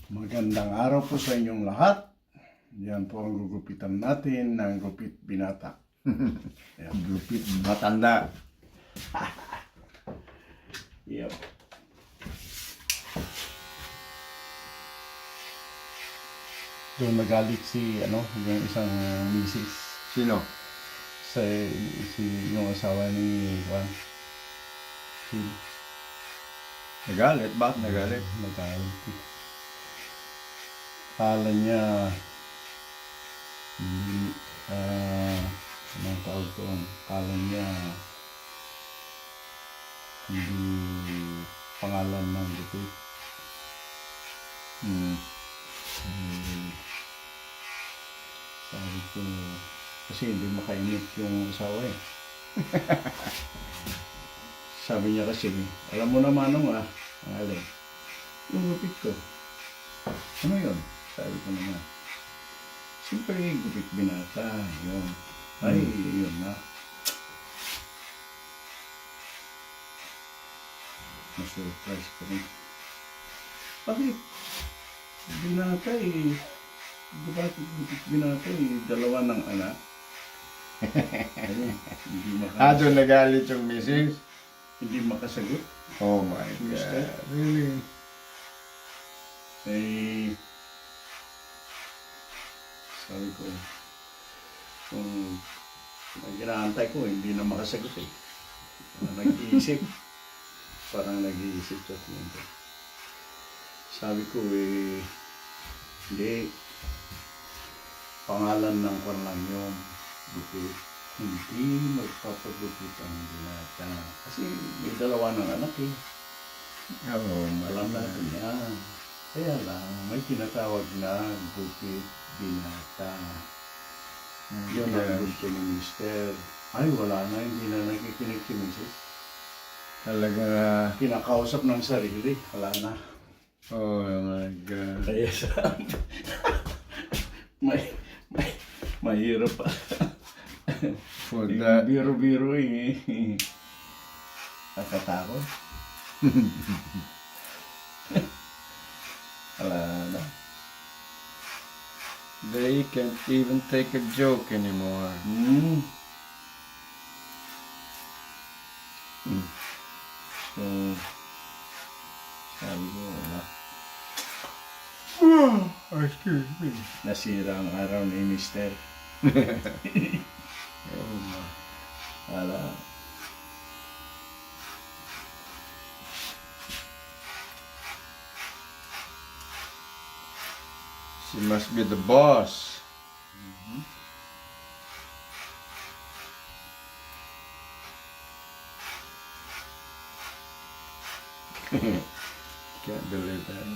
Magandang araw po sa inyong lahat. Yan po ang gugupitan natin ng gupit binata. Yan. Gupit matanda. Yep. Doon nagalit si yung isang misis Sino? yung asawa ni Juan. Nagalit? Bakit nagalit? Nagalit. Kala niya anong tawag doon? Kala niya hindi pangalan ng Gupit. Sabi ko, kasi hindi makainit yung asawa eh. Sabi niya kasi, alam mo naman ang alin, yung gupit ko. Ano yun? Sabi ko naman. Siyempre, gupit binata. Yun. Ay, yun na. Na-surprise ko rin. Bakit? Binata eh. Bakit gupit binata eh? Dalawa ng anak. Ayun, hindi Doon nagalit yung misis? Hindi makasagot. Oh my God. Really? Eh, sabi ko, kung ginaantay ko, hindi na makasagot eh. Nag-iisip. Parang nag-iisip sa tingin. Sabi ko eh, hindi. Pangalan ng kwan lang yun. Gupit. Hindi magpapagupit ang binata. Kasi may dalawa ng anak eh. Oh my Alam God. natin yan. Kaya lang, may tinatawag na gupit binata. Yun ang gusto ni Mister. Ay, wala na, hindi na nakikinig si Mrs. Talaga. Kinakausap ng sarili, wala na. Oh my God. Kaya mahirap pa. For that. Biro-biro eh. Nakatakot. Wala na. They can't even take a joke anymore. So, sabi ko, Excuse me. nasira ang araw ni Mister. Wala. She must be the boss. Can't believe that.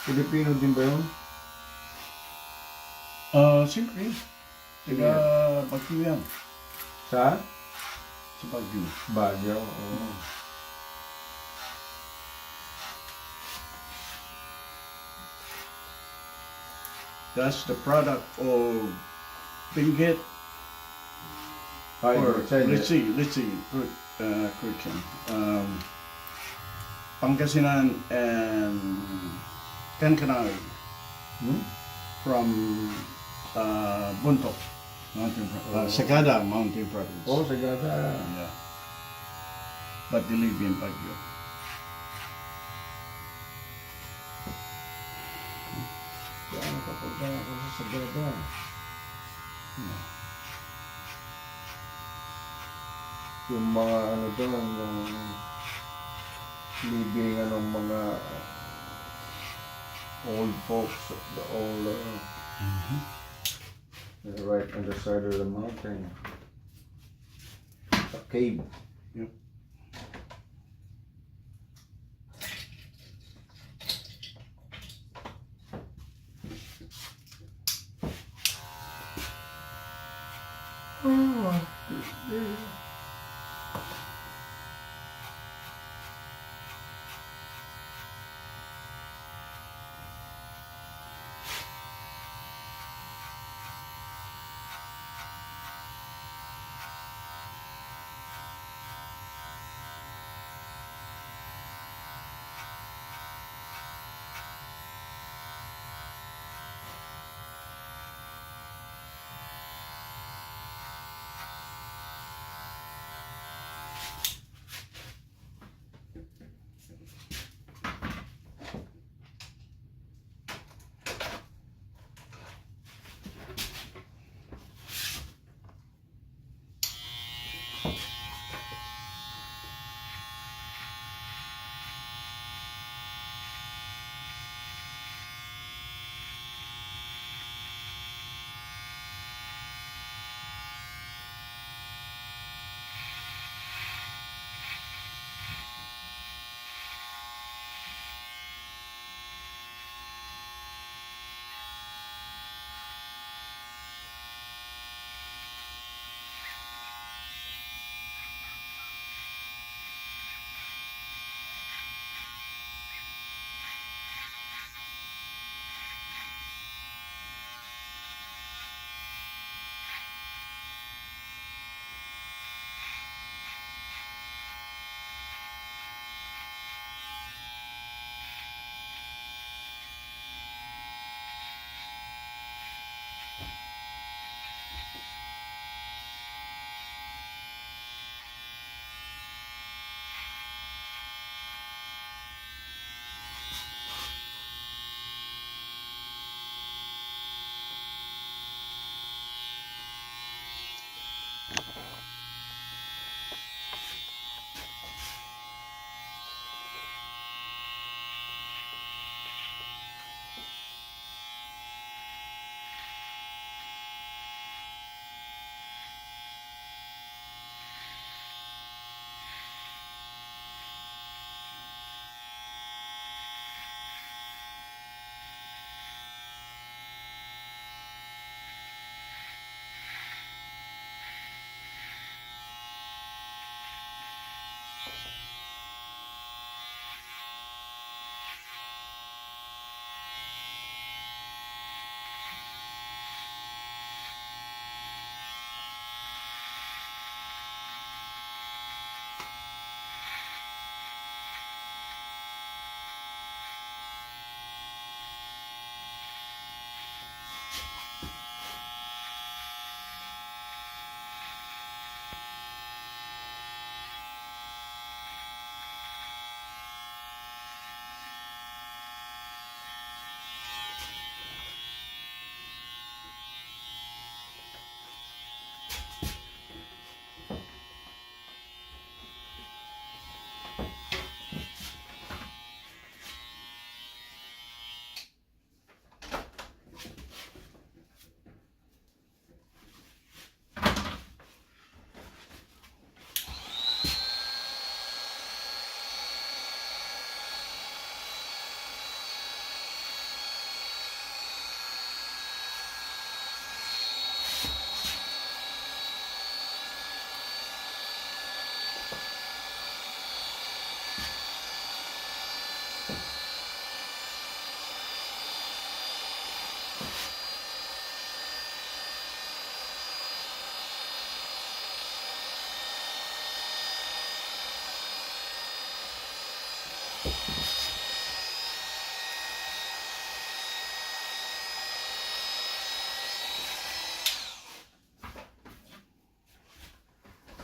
Filipino din ba yun? Siyempre. Taga Baguio yan. Sa? Sa Baguio. Baguio. Oh. That's the product of Benguet. Or let's see, correction. Pangasinan and Cancanal from Buntok Mountain Sagada Mountain Province. Oh, Sagada. Yeah. But they live in Baguio. Kaya nakapunta ako sa Sagada. Yung mga ano doon, yung libingan ng mga old folks, the old, they're right on the side of the mountain. A cave. Yep.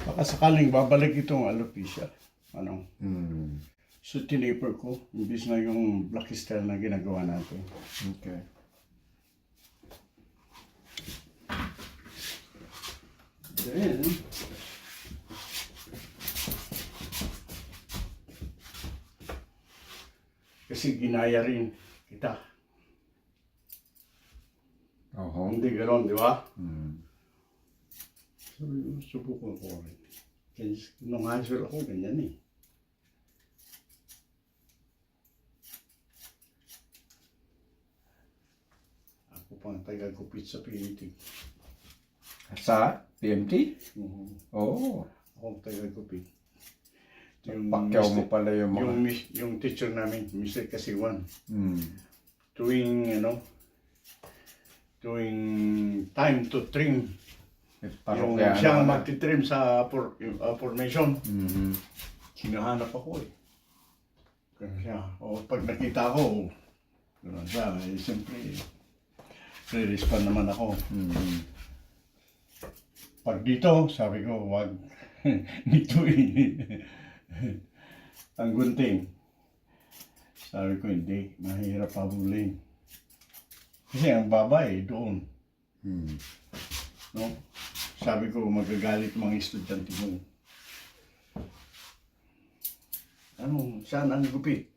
Baka sakaling babalik itong alopecia. Ano? So, tinaper ko. Imbis na yung black style na ginagawa natin. Okay. Then, Kasi ginaya rin kita. Oho. Hindi gano'n, di ba? Hmm. Sabi ko, subukan ko rin. Kasi nung high school ako, ganyan eh. Ako pang taga-Gupit sa PNT. Sa PMT? Mhm. Oo. Ako ang taga-Gupit. Pakyaw mo pala yung mga... Yung teacher namin, Mr. Kasiwan, Hmm. tuwing time to trim, yung Parokya, siyang ano? magtitrim sa formation, Mhm. hinahanap ako eh. Kaya siya, pag nakita ko, gano'n siya, siyempre, re-respond naman ako. Mhm. Pag dito, sabi ko, wag, dito eh. Ang gunting. Sabi ko, hindi, mahirap habulin. Kasi ang babae doon. Hmm. No? Sabi ko, magagalit mga estudyante mo. Ano, saan ang gupit?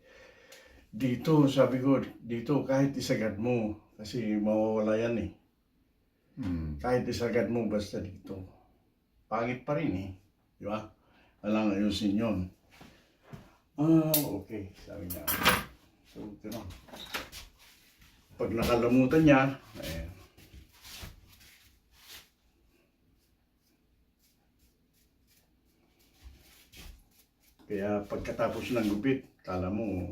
Dito, sabi ko, dito kahit isagad mo. Kasi mawawala yan eh. Hmm. Kahit isagad mo, basta dito. Pangit pa rin eh. Di ba? Alang ayusin yun. Okay. Sabi niya. So, gano'n. Pag nakalamutan niya, kaya pagkatapos ng gupit, kala mo,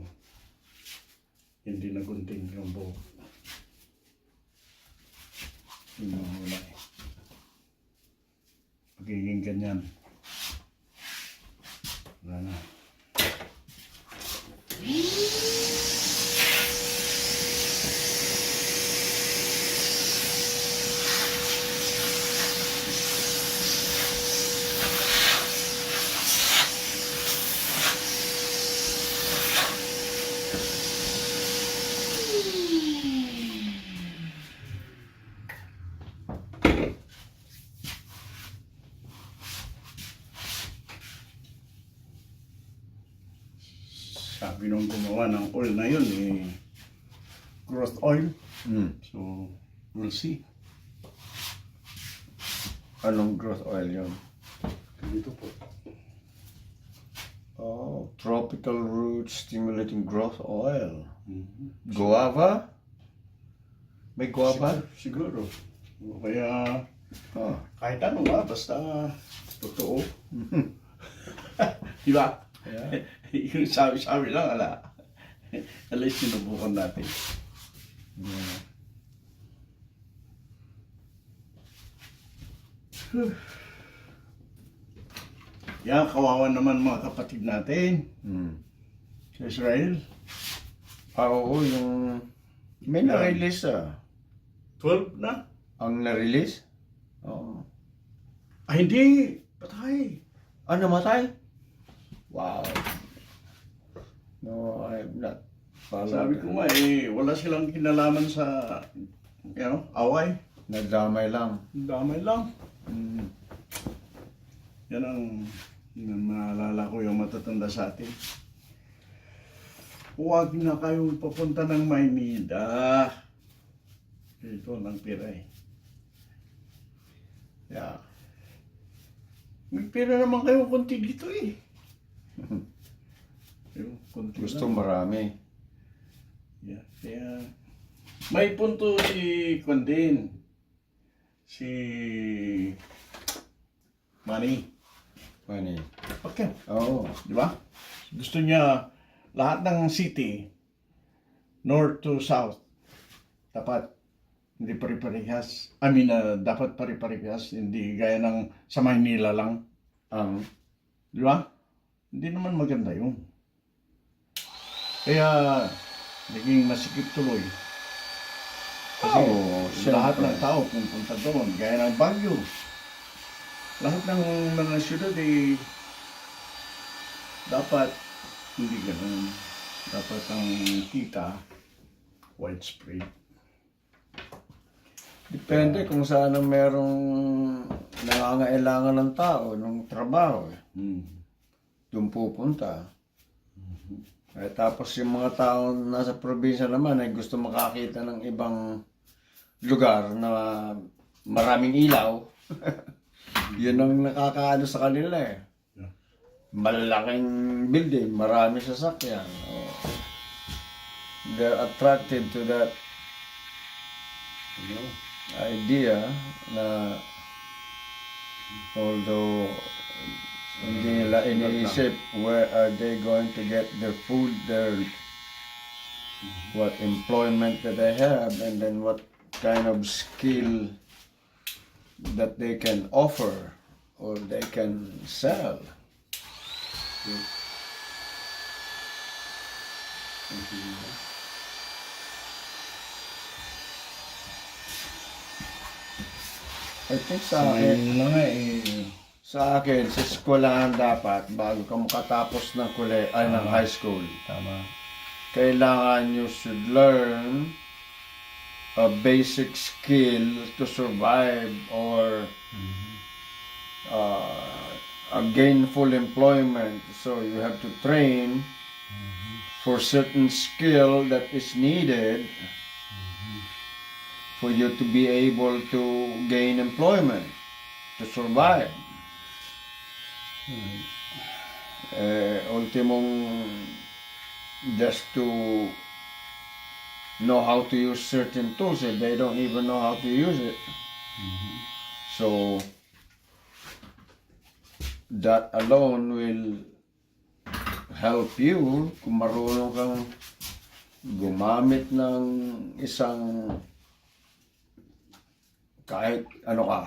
hindi nagunting yung buhok. Yung mahula eh. Magiging ganyan. Wala na. Sabi nung gumawa ng oil na yun, growth oil. Hmm. So, we'll see. Anong growth oil yun? Dito po. Oh, tropical root stimulating growth oil. Mhm. Guava? May guava? Siguro. Kaya, Oh. kahit ano ba, basta totoo. Di ba? Yeah. Yung sabi-sabi lang, ala. At least sinubukan natin. Yeah. Yan, kawawa naman mga kapatid natin Hmm. sa Israel. Oo, yung... May na-release 12 na? Ang na-release? Oo. Hindi. Patay. Namatay? Wow. No, I'm not followed. Sabi ko nga, wala silang kinalaman sa, away. Nadamay lang. Damay lang. Hmm. Yan ang naalala ko yung matatanda sa atin. Huwag na kayong papunta ng Maynila. Ito lang pira eh. Yeah. May pira naman kayo konti dito eh. Yung konti Gusto lang. marami. Yeah. Kaya may punto si Kondin. Si Manny. Money. Okay. Oo. Di ba? Gusto niya lahat ng city, north to south, dapat hindi pare-parehas. Dapat pare-parehas, hindi gaya ng sa Maynila lang. Di ba? Hindi naman maganda yun. Kaya, naging masikip tuloy. Kasi lahat ng tao pupunta doon, gaya ng Baguio. Lahat ng mga syudad dapat hindi ganun. Dapat ang kita widespread. Depende kung saan ang merong nangangailangan ng tao, ng trabaho. Hmm. Doon pupunta. Tapos yung mga tao nasa probinsya naman ay gusto makakita ng ibang lugar na maraming ilaw. Yun ang nakakaano sa kanila eh. Yeah. Malalaking building, marami sasakyan. Oh. They're attracted to that idea na although hindi nila iniisip where are they going to get their food, their what employment that they have, and then what kind of skill that they can offer or they can sell. I think sa akin, sa eskwelahan dapat, bago ka makatapos ng ng high school, Tama. kailangan you should learn a basic skill to survive or a gainful employment. So you have to train for certain skill that is needed for you to be able to gain employment, to survive. Ultimong just to know how to use certain tools if they don't even know how to use it. So that alone will help you kung marunong kang gumamit ng isang kahit ano ka,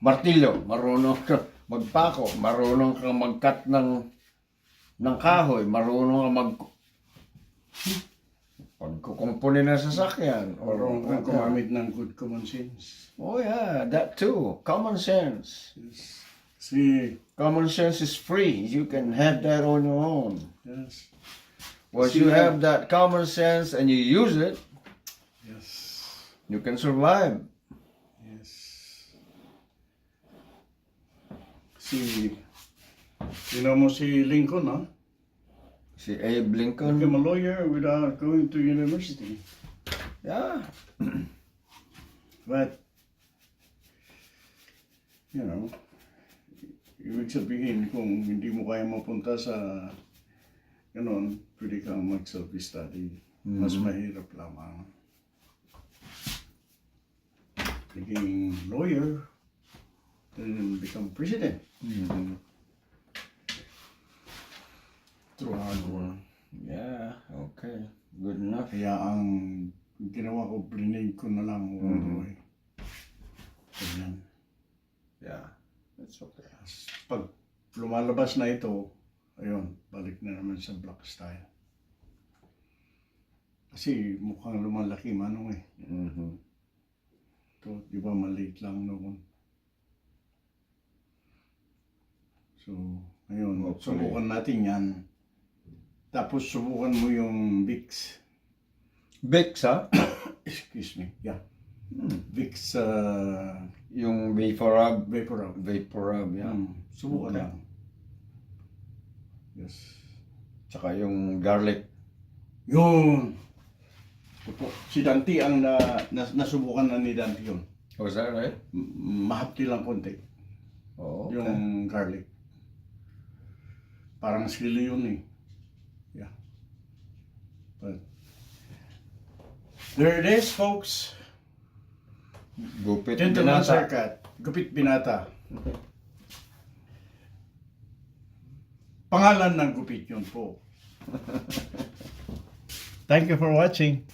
martilyo, marunong ka magpako, marunong kang mag-cut ng kahoy, marunong kang pagkukumpuni ng sasakyan, or Marunong kang gumamit ng good common sense. oh yeah, that too, common sense. Yes. See, Common sense is free. You can have that on your own. yes. Once you have that common sense and you use it, Yes. you can survive. Yes. See, you know mo si Lincoln, huh? Si Abe Lincoln. Became a lawyer without going to university. Yeah. But, you know, ibig sabihin kung hindi mo kaya mapunta sa ganon, pwede kang mag-self-study. Mas mahirap lamang. Naging lawyer, then become president. Through hard work. Yeah, okay. Good enough. Kaya ang ginawa ko, brinade ko na lang all the way. Ganyan. Yeah, it's okay. Pag lumalabas na ito, ayun, balik na naman sa black style. Kasi mukhang lumalaki manong eh. Ito, di ba maliit lang noon. So, ayun, subukan natin yan. Tapos subukan mo yung Vicks. Vicks, ha? Excuse me, yeah. Vicks, Yung Vaporub. Vapor. Vaporub, yeah. Subukan Okay. lang. Yes. Tsaka yung garlic. Yun! Opo. Si Dante ang nasubukan na ni Dante yun. Was that right? Mahapti lang konti. Oh, okay. Yung garlic. Parang sili yun eh. Yeah. But there it is, folks. Gupit Gentleman's binata. haircut. Gupit binata. Pangalan ng gupit yun po. Thank you for watching.